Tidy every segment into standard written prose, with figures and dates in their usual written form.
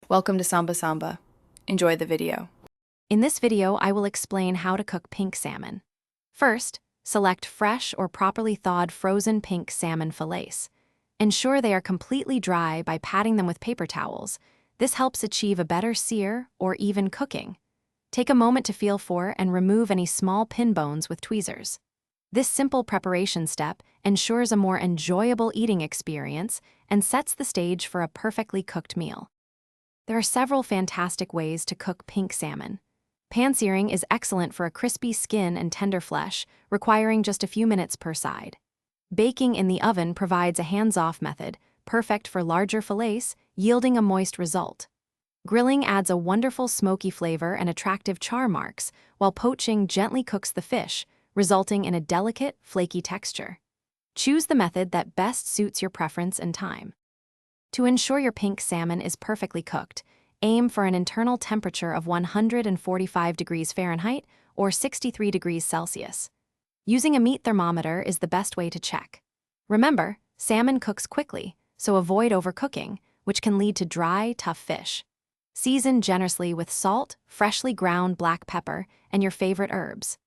Welcome to Samba Samba. Enjoy the video. In this video, I will explain how to cook pink salmon. First, select fresh or properly thawed frozen pink salmon fillets. Ensure they are completely dry by patting them with paper towels. This helps achieve a better sear or even cooking. Take a moment to feel for and remove any small pin bones with tweezers. This simple preparation step ensures a more enjoyable eating experience and sets the stage for a perfectly cooked meal. There are several fantastic ways to cook pink salmon. Pan-searing is excellent for a crispy skin and tender flesh, requiring just a few minutes per side. Baking in the oven provides a hands-off method, perfect for larger fillets, yielding a moist result. Grilling adds a wonderful smoky flavor and attractive char marks, while poaching gently cooks the fish, resulting in a delicate, flaky texture. Choose the method that best suits your preference and time. To ensure your pink salmon is perfectly cooked, aim for an internal temperature of 145 degrees Fahrenheit or 63 degrees Celsius. Using a meat thermometer is the best way to check. Remember, salmon cooks quickly, so avoid overcooking, which can lead to dry, tough fish. Season generously with salt, freshly ground black pepper, and your favorite herbs.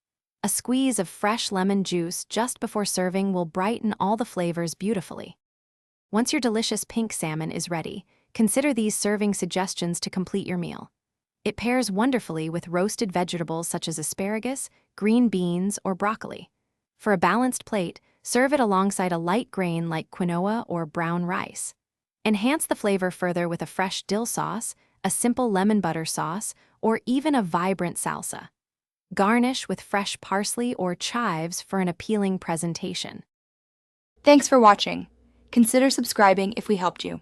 A squeeze of fresh lemon juice just before serving will brighten all the flavors beautifully. Once your delicious pink salmon is ready, consider these serving suggestions to complete your meal. It pairs wonderfully with roasted vegetables such as asparagus, green beans, or broccoli. For a balanced plate, serve it alongside a light grain like quinoa or brown rice. Enhance the flavor further with a fresh dill sauce, a simple lemon butter sauce, or even a vibrant salsa. Garnish with fresh parsley or chives for an appealing presentation. Thanks for watching. Consider subscribing if we helped you.